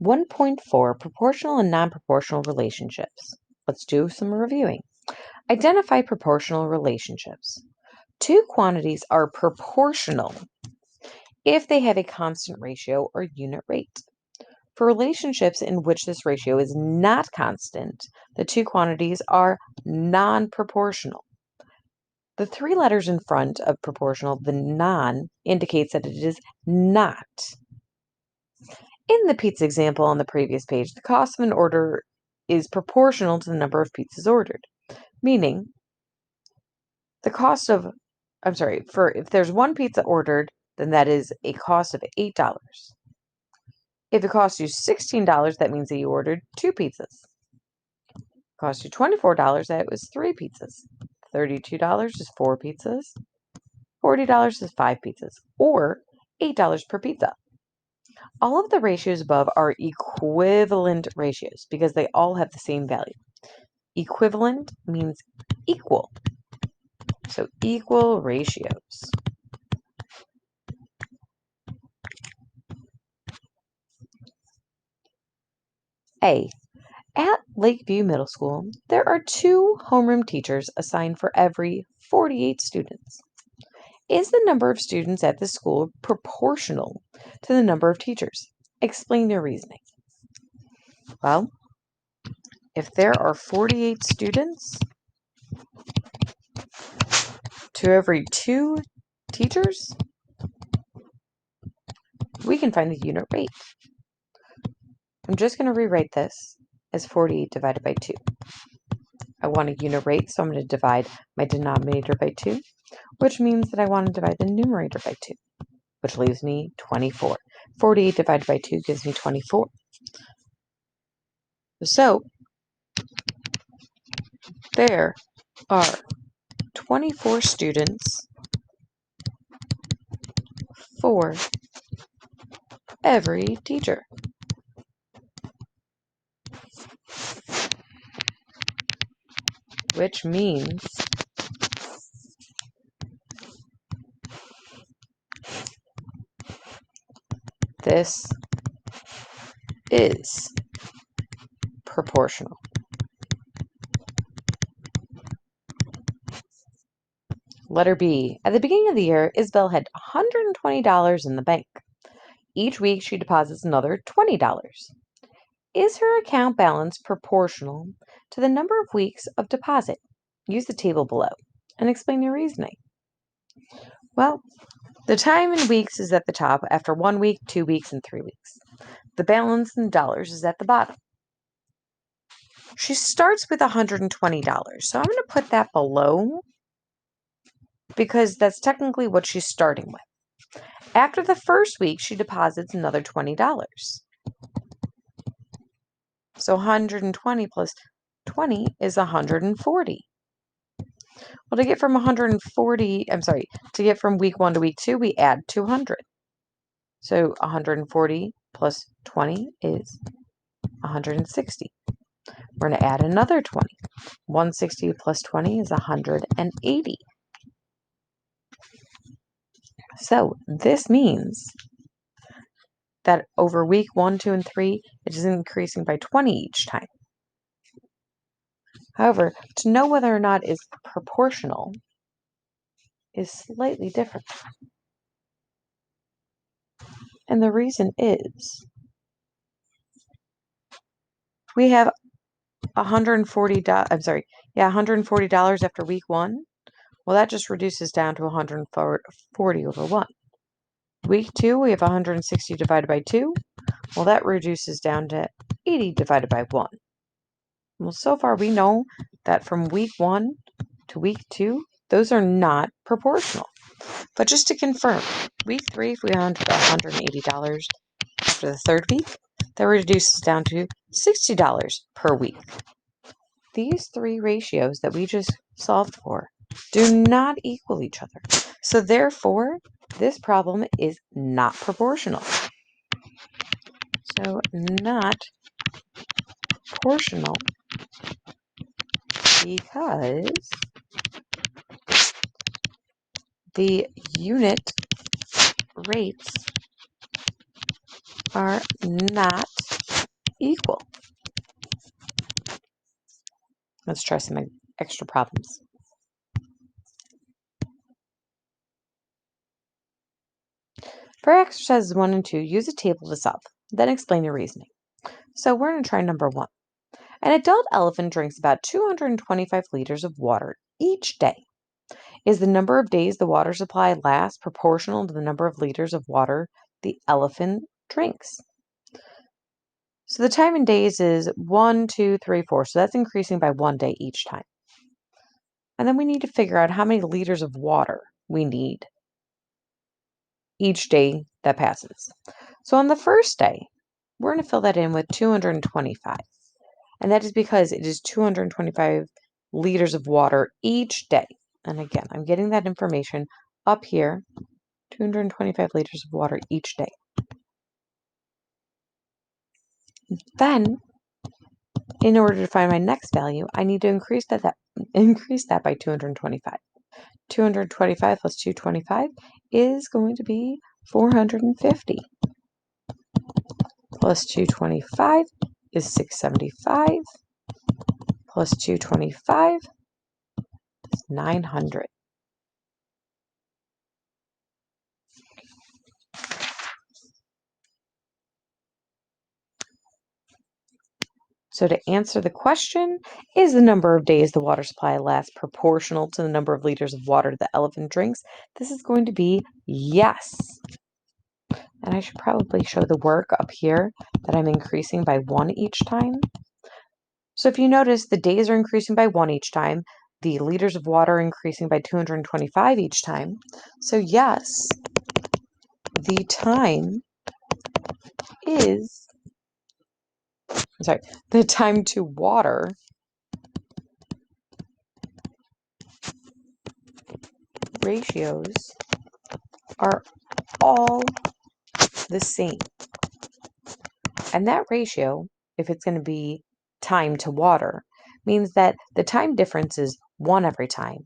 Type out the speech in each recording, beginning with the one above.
1.4 Proportional and non-proportional relationships. Let's do some reviewing. Identify proportional relationships. Two quantities are proportional if they have a constant ratio or unit rate. For relationships in which this ratio is not constant, the two quantities are non-proportional. The three letters in front of proportional, the non, indicates that it is not. In the pizza example on the previous page, the cost of an order is proportional to the number of pizzas ordered, meaning the cost of, if there's one pizza ordered, then that is a cost of $8. If it costs you $16, that means that you ordered two pizzas. If it costs you $24, that was three pizzas. $32 is four pizzas. $40 is five pizzas, or $8 per pizza. All of the ratios above are equivalent ratios because they all have the same value. Equivalent means equal. So equal ratios. A. At Lakeview Middle School, there are 2 homeroom teachers assigned for every 48 students. Is the number of students at the school proportional to the number of teachers? Explain your reasoning. Well, if there are 48 students to every 2 teachers, we can find the unit rate. I'm just going to rewrite this as 48 divided by 2. I want a unit rate, so I'm going to divide my denominator by 2, which means that I want to divide the numerator by 2, which leaves me 24. 48 divided by 2 gives me 24. So, there are 24 students for every teacher. Which means this is proportional. Letter B. At the beginning of the year, Isabel had $120 in the bank. Each week, she deposits another $20. Is her account balance proportional to the number of weeks of deposit? Use the table below and explain your reasoning. Well, the time in weeks is at the top after 1 week, 2 weeks, and 3 weeks. The balance in dollars is at the bottom. She starts with $120, so I'm going to put that below because that's technically what she's starting with. After the first week, she deposits another $20. So 120 plus 20 is 140. Well, to get from week 1 to week 2, we add 200. So 140 plus 20 is 160. We're going to add another 20. 160 plus 20 is 180. So this means that over week 1, 2, and 3, it is increasing by 20 each time. However, to know whether or not it's proportional is slightly different. And the reason is we have $140 after week 1. Well, that just reduces down to 140 over 1. Week 2, we have 160 divided by 2. Well, that reduces down to 80 divided by 1. Well, so far we know that from week 1 to week 2, those are not proportional. But just to confirm, week 3, if we have $180 after the third week, that reduces down to $60 per week. These 3 ratios that we just solved for do not equal each other. So therefore, this problem is not proportional. So not proportional because the unit rates are not equal. Let's try some extra problems. For exercises 1 and 2, use a table to solve, then explain your reasoning. So we're going to try number 1. An adult elephant drinks about 225 liters of water each day. Is the number of days the water supply lasts proportional to the number of liters of water the elephant drinks? So the time in days is 1, 2, 3, 4. So that's increasing by 1 day each time. And then we need to figure out how many liters of water we need each day that passes. So on the first day, we're going to fill that in with 225. And that is because it is 225 liters of water each day. And again, I'm getting that information up here, 225 liters of water each day. Then, in order to find my next value, I need to increase that by 225. 225 plus 225 is going to be 450. Plus 225 is 675. Plus 225 is 900. So to answer the question, is the number of days the water supply lasts proportional to the number of liters of water the elephant drinks? This is going to be yes. And I should probably show the work up here that I'm increasing by 1 each time. So if you notice, the days are increasing by 1 each time. The liters of water are increasing by 225 each time. So yes, the time is, the time to water ratios are all the same. And that ratio, if it's going to be time to water, means that the time difference is 1 every time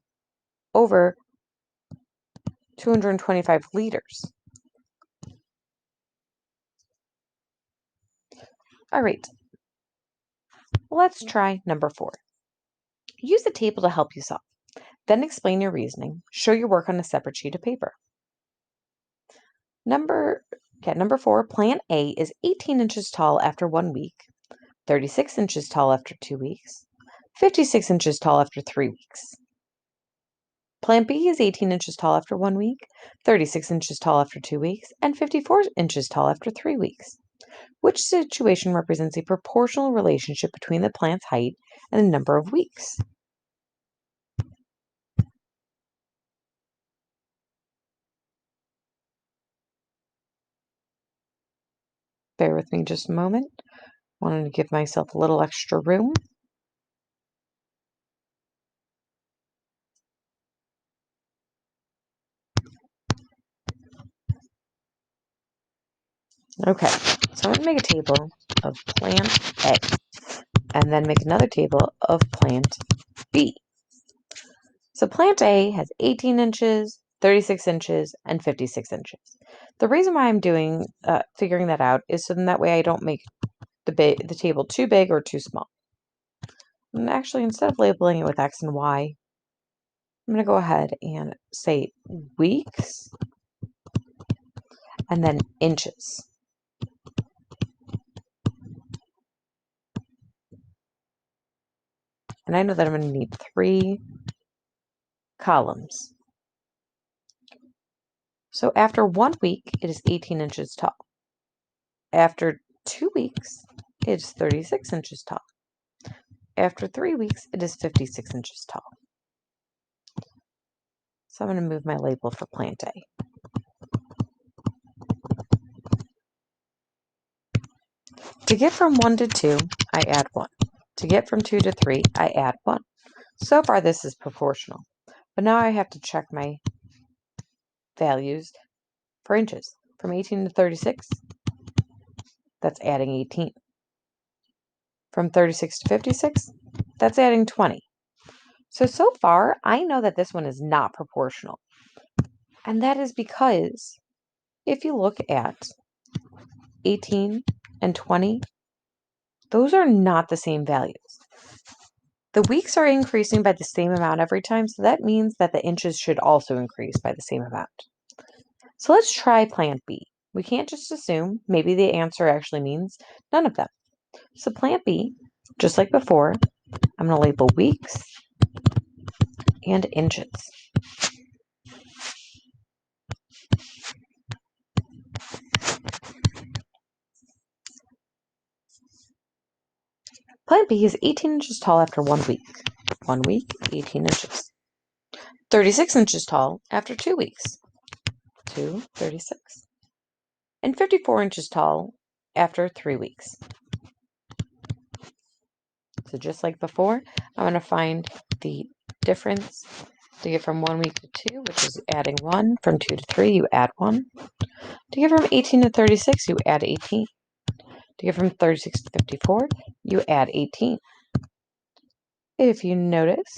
over 225 liters. All right, let's try number 4. Use the table to help you solve. Then explain your reasoning. Show your work on a separate sheet of paper. Number 4, plant A is 18 inches tall after 1 week, 36 inches tall after 2 weeks, 56 inches tall after 3 weeks. Plant B is 18 inches tall after 1 week, 36 inches tall after 2 weeks, and 54 inches tall after 3 weeks. Which situation represents a proportional relationship between the plant's height and the number of weeks? Bear with me just a moment. Wanted to give myself a little extra room. Okay, so I'm going to make a table of plant A and then make another table of plant B. So plant A has 18 inches, 36 inches, and 56 inches. The reason why I'm figuring that out is so then that way I don't make the table too big or too small. And actually, instead of labeling it with X and Y, I'm going to go ahead and say weeks and then inches. And I know that I'm going to need 3 columns. So after 1 week, it is 18 inches tall. After 2 weeks, it is 36 inches tall. After 3 weeks, it is 56 inches tall. So I'm going to move my label for plant A. To get from 1 to 2, I add 1. To get from 2 to 3, I add 1. So far, this is proportional. But now I have to check my values for inches. From 18 to 36, that's adding 18. From 36 to 56, that's adding 20. So far, I know that this one is not proportional. And that is because if you look at 18 and 20, those are not the same values. The weeks are increasing by the same amount every time, so that means that the inches should also increase by the same amount. So let's try Plant B. We can't just assume. Maybe the answer actually means none of them. So Plant B, just like before, I'm going to label weeks and inches. Plant B is 18 inches tall after 1 week. 1 week, 18 inches. 36 inches tall after 2 weeks. 36. And 54 inches tall after 3 weeks. So just like before, I'm going to find the difference to get from 1 week to 2, which is adding 1. From 2 to 3, you add 1. To get from 18 to 36, you add 18. To get from 36 to 54, you add 18. If you notice,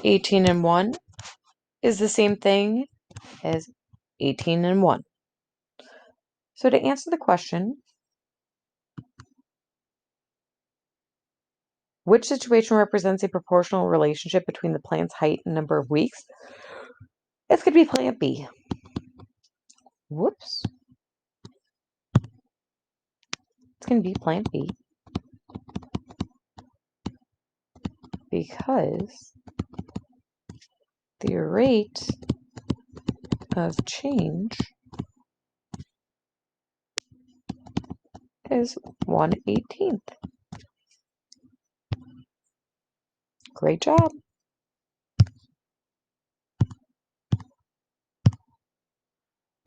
18 and 1 is the same thing as 18 and 1. So to answer the question, which situation represents a proportional relationship between the plant's height and number of weeks? It's going to be Plant B. Whoops. It's going to be Plant B because the rate of change is 1/18. Great job.